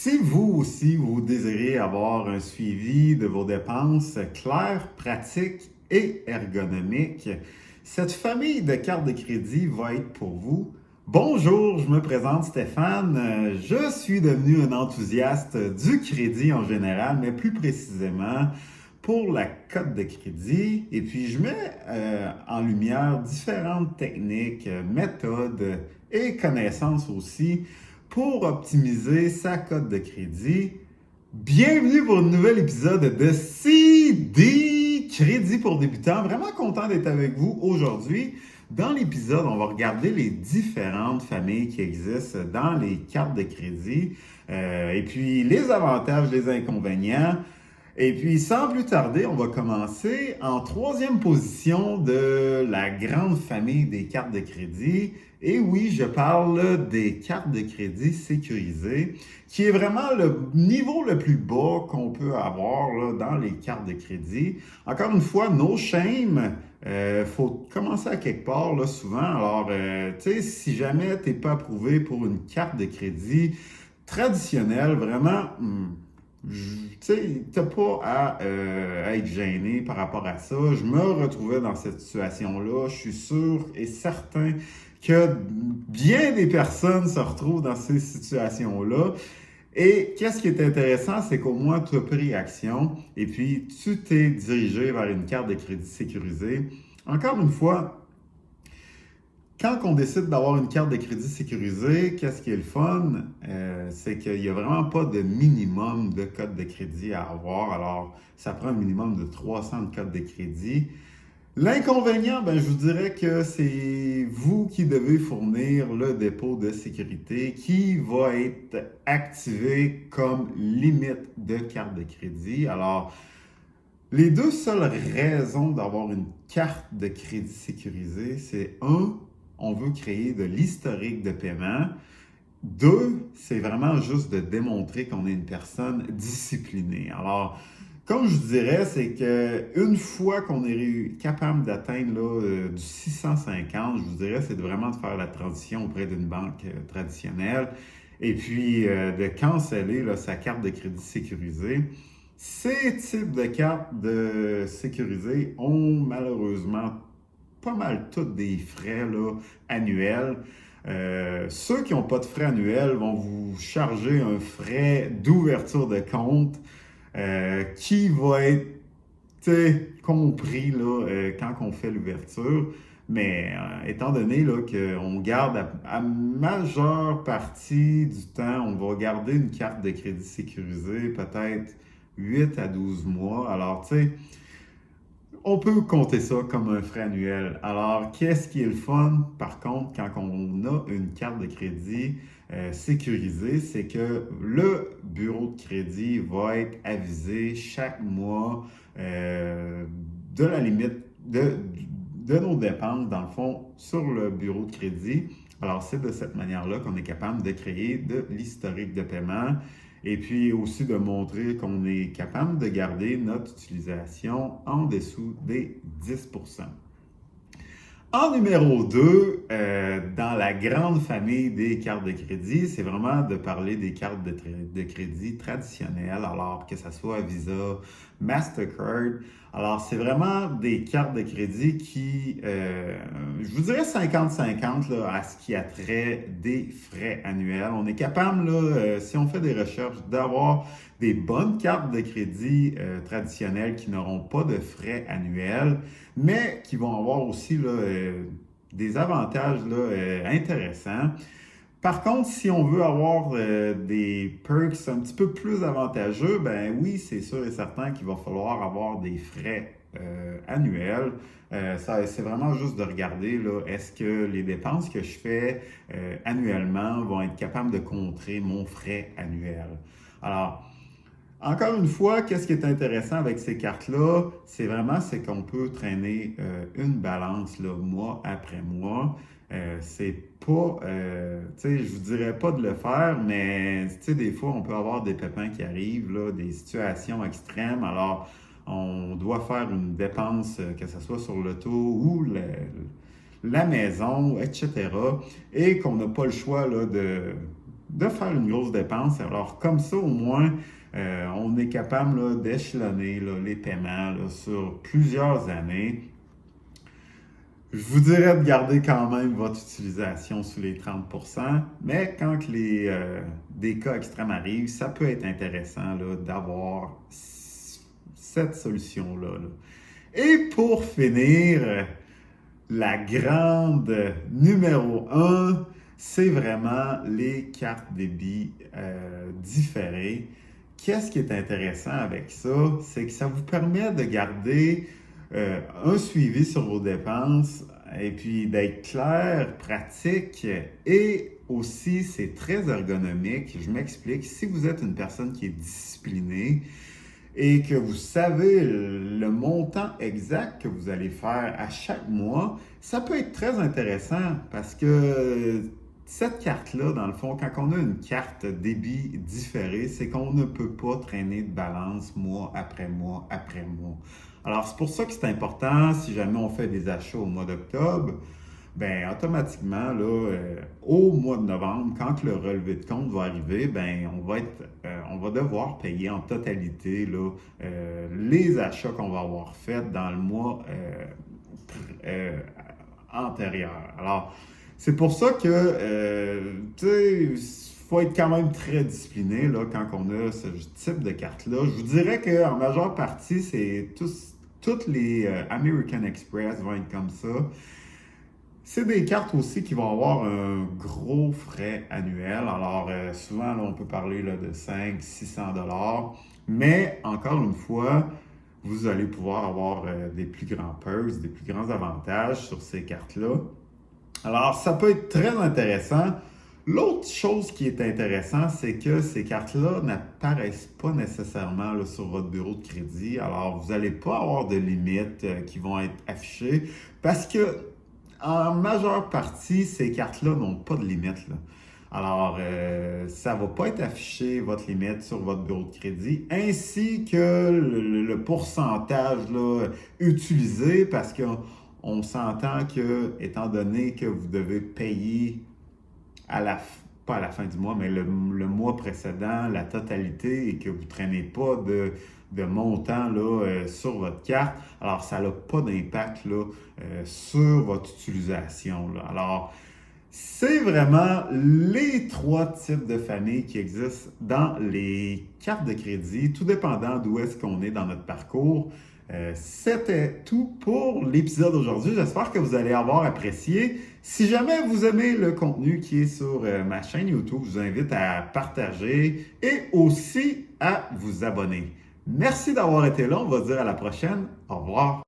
Si vous aussi, vous désirez avoir un suivi de vos dépenses clair, pratique et ergonomique, cette famille de cartes de crédit va être pour vous. Bonjour, je me présente Stéphane. Je suis devenu un enthousiaste du crédit en général, mais plus précisément pour la cote de crédit. Et puis, je mets en lumière différentes techniques, méthodes et connaissances aussi pour optimiser sa cote de crédit. Bienvenue pour un nouvel épisode de CD Crédit pour débutants. Vraiment content d'être avec vous aujourd'hui. Dans l'épisode, on va regarder les différentes familles qui existent dans les cartes de crédit et puis les avantages, les inconvénients. Et puis, sans plus tarder, on va commencer en troisième position de la grande famille des cartes de crédit. Et oui, je parle des cartes de crédit sécurisées, qui est vraiment le niveau le plus bas qu'on peut avoir là, dans les cartes de crédit. Encore une fois, no shame. Faut commencer à quelque part, là, souvent. Alors, tu sais, si jamais tu n'es pas approuvé pour une carte de crédit traditionnelle, vraiment... tu sais, t'as pas à être gêné par rapport à ça. Je me retrouvais dans cette situation-là. Je suis sûr et certain que bien des personnes se retrouvent dans ces situations-là. Et qu'est-ce qui est intéressant, c'est qu'au moins tu as pris action et puis tu t'es dirigé vers une carte de crédit sécurisée. Encore une fois, quand on décide d'avoir une carte de crédit sécurisée, qu'est-ce qui est le fun? C'est qu'il n'y a vraiment pas de minimum de code de crédit à avoir. Alors, ça prend un minimum de 300 codes de crédit. L'inconvénient, ben, je vous dirais que c'est vous qui devez fournir le dépôt de sécurité qui va être activé comme limite de carte de crédit. Alors, les deux seules raisons d'avoir une carte de crédit sécurisée, c'est un, on veut créer de l'historique de paiement. Deux, c'est vraiment juste de démontrer qu'on est une personne disciplinée. Alors, comme je vous dirais, c'est qu'une fois qu'on est capable d'atteindre du 650, je vous dirais, c'est vraiment de faire la transition auprès d'une banque traditionnelle et puis de canceller là, sa carte de crédit sécurisée. Ces types de cartes de sécurisées ont malheureusement pas mal toutes des frais là, annuels. Ceux qui n'ont pas de frais annuels vont vous charger un frais d'ouverture de compte qui va être compris là, quand on fait l'ouverture. Mais étant donné là, qu'on garde à majeure partie du temps, on va garder une carte de crédit sécurisée peut-être 8 à 12 mois. Alors, tu sais, on peut compter ça comme un frais annuel. Alors, qu'est-ce qui est le fun, par contre, quand on a une carte de crédit sécurisée, c'est que le bureau de crédit va être avisé chaque mois de la limite de nos dépenses, dans le fond, sur le bureau de crédit. Alors, c'est de cette manière-là qu'on est capable de créer de l'historique de paiement et puis aussi de montrer qu'on est capable de garder notre utilisation en dessous des 10%. En numéro 2, dans la grande famille des cartes de crédit, c'est vraiment de parler des cartes de crédit traditionnelles, alors que ce soit Visa, Mastercard. Alors, c'est vraiment des cartes de crédit qui, je vous dirais 50-50 là, à ce qui a trait des frais annuels. On est capable, là, si on fait des recherches, d'avoir des bonnes cartes de crédit traditionnelles qui n'auront pas de frais annuels, mais qui vont avoir aussi là, des avantages là, intéressants. Par contre, si on veut avoir des perks un petit peu plus avantageux, ben oui, c'est sûr et certain qu'il va falloir avoir des frais annuels. C'est vraiment juste de regarder là, est-ce que les dépenses que je fais annuellement vont être capables de contrer mon frais annuel. Alors, encore une fois, qu'est-ce qui est intéressant avec ces cartes-là? C'est qu'on peut traîner une balance là, mois après mois. C'est pas, tu sais, je vous dirais pas de le faire, mais tu sais, des fois, on peut avoir des pépins qui arrivent, là, des situations extrêmes. Alors, on doit faire une dépense, que ce soit sur l'auto ou la maison, etc. Et qu'on n'a pas le choix là, de faire une grosse dépense. Alors, comme ça, au moins, on est capable là, d'échelonner là, les paiements là, sur plusieurs années. Je vous dirais de garder quand même votre utilisation sous les 30%, mais quand des cas extrêmes arrivent, ça peut être intéressant là, d'avoir cette solution-là. Là. Et pour finir, la grande numéro un, c'est vraiment les cartes débit différées. Qu'est-ce qui est intéressant avec ça? C'est que ça vous permet de garder un suivi sur vos dépenses et puis d'être clair, pratique et aussi c'est très ergonomique. Je m'explique. Si vous êtes une personne qui est disciplinée, et que vous savez le montant exact que vous allez faire à chaque mois, ça peut être très intéressant parce que cette carte-là, dans le fond, quand on a une carte débit différée, c'est qu'on ne peut pas traîner de balance mois après mois après mois. Alors, c'est pour ça que c'est important, si jamais on fait des achats au mois d'octobre, ben automatiquement, là, au mois de novembre, quand le relevé de compte va arriver, ben on va devoir payer en totalité là, les achats qu'on va avoir faits dans le mois euh, antérieur. Alors, c'est pour ça que, tu sais, faut être quand même très discipliné là, quand on a ce type de carte-là. Je vous dirais qu'en majeure partie, toutes les American Express vont être comme ça. C'est des cartes aussi qui vont avoir un gros frais annuel. Alors, souvent, là, on peut parler là, de 500-600 $. Mais, encore une fois, vous allez pouvoir avoir des plus grands perks, des plus grands avantages sur ces cartes-là. Alors, ça peut être très intéressant. L'autre chose qui est intéressant, c'est que ces cartes-là n'apparaissent pas nécessairement là, sur votre bureau de crédit. Alors, vous n'allez pas avoir de limites qui vont être affichées parce que en majeure partie, ces cartes-là n'ont pas de limite. Là. Alors, ça ne va pas être affiché, votre limite, sur votre bureau de crédit, ainsi que le pourcentage là, utilisé, parce qu'on s'entend que, étant donné que vous devez payer pas à la fin du mois, mais le mois précédent, la totalité, et que vous ne traînez pas de montant là, sur votre carte, alors ça n'a pas d'impact là, sur votre utilisation. Là. Alors, c'est vraiment les trois types de familles qui existent dans les cartes de crédit, tout dépendant d'où est-ce qu'on est dans notre parcours. C'était tout pour l'épisode d'aujourd'hui. J'espère que vous allez avoir apprécié. Si jamais vous aimez le contenu qui est sur ma chaîne YouTube, je vous invite à partager et aussi à vous abonner. Merci d'avoir été là. On va se dire à la prochaine. Au revoir.